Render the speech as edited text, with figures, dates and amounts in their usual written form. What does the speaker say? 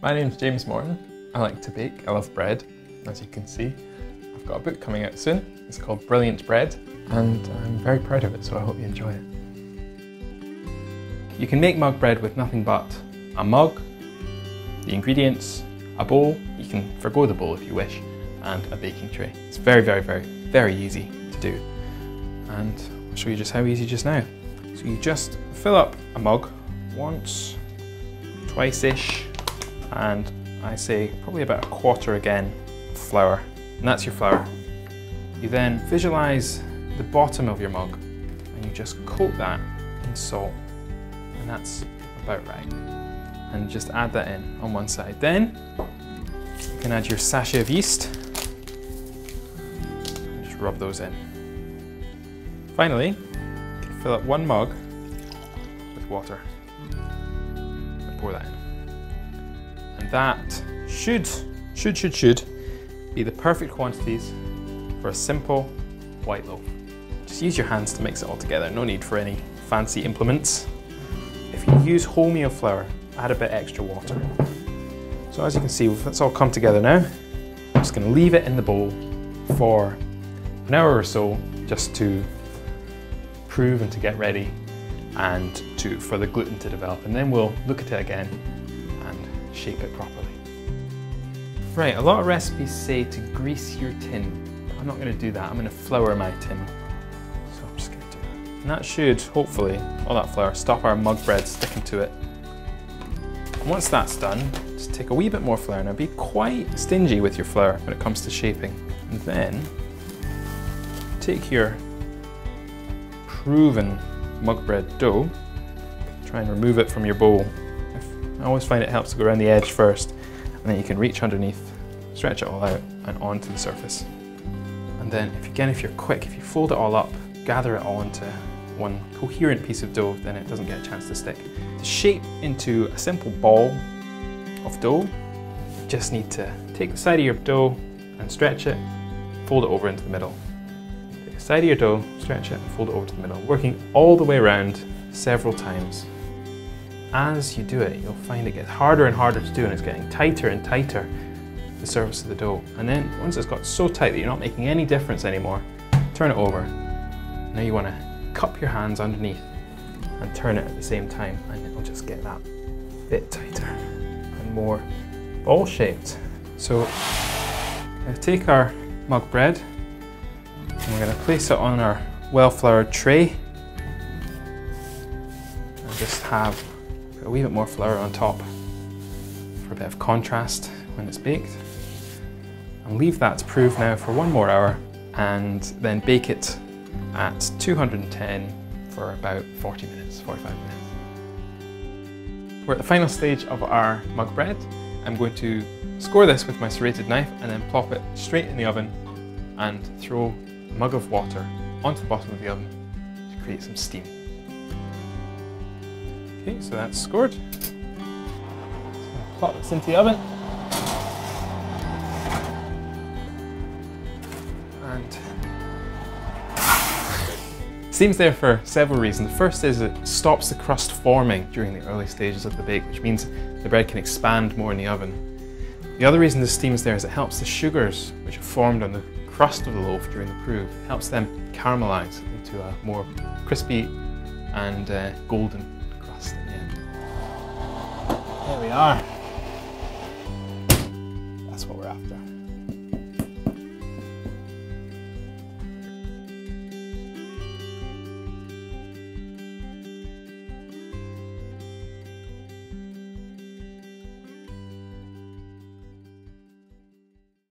My name's James Morton. I like to bake. I love bread, as you can see. I've got a book coming out soon. It's called Brilliant Bread, and I'm very proud of it, so I hope you enjoy it. You can make mug bread with nothing but a mug, the ingredients, a bowl, you can forgo the bowl if you wish, and a baking tray. It's very easy to do. And I'll show you just how easy just now. So you just fill up a mug once, twice-ish, and I say probably about a quarter again of flour, and that's your flour. You then visualize the bottom of your mug and you just coat that in salt, and that's about right. And just add that in on one side. Then you can add your sachet of yeast and just rub those in. Finally, you can fill up one mug with water and pour that in. And that should be the perfect quantities for a simple white loaf. Just use your hands to mix it all together. No need for any fancy implements. If you use wholemeal flour, add a bit extra water. So as you can see, it's all come together now. I'm just going to leave it in the bowl for an hour or so, just to prove and to get ready, and for the gluten to develop. And then we'll look at it again and shape it properly. Right, a lot of recipes say to grease your tin. I'm not going to do that. I'm going to flour my tin. So I'm just going to do that. And that should, hopefully, all that flour, stop our mug bread sticking to it. And once that's done, just take a wee bit more flour. Now be quite stingy with your flour when it comes to shaping. And then take your proven mug bread dough, try and remove it from your bowl. I always find it helps to go around the edge first, and then you can reach underneath, stretch it all out and onto the surface. And then if you're quick, if you fold it all up, gather it all into one coherent piece of dough, then it doesn't get a chance to stick. To shape into a simple ball of dough, you just need to take the side of your dough and stretch it, fold it over into the middle. Take the side of your dough, stretch it and fold it over to the middle, working all the way around several times. As you do it, you'll find it gets harder and harder to do, and it's getting tighter and tighter, the surface of the dough. And then once it's got so tight that you're not making any difference anymore, turn it over. Now you want to cup your hands underneath and turn it at the same time, and it'll just get that bit tighter and more ball-shaped. So I'll take our mug bread and we're going to place it on our well-floured tray and just have a wee bit more flour on top for a bit of contrast when it's baked. And leave that to prove now for 1 more hour, and then bake it at 210 for about 40 minutes, 45 minutes. We're at the final stage of our mug bread. I'm going to score this with my serrated knife and then plop it straight in the oven and throw a mug of water onto the bottom of the oven to create some steam. Okay, so that's scored. So plop this into the oven. And steam's there for several reasons. The first is it stops the crust forming during the early stages of the bake, which means the bread can expand more in the oven. The other reason the steam is there is it helps the sugars which are formed on the crust of the loaf during the proof, helps them caramelize into a more crispy and golden crust in the end. There we are. That's what we're after.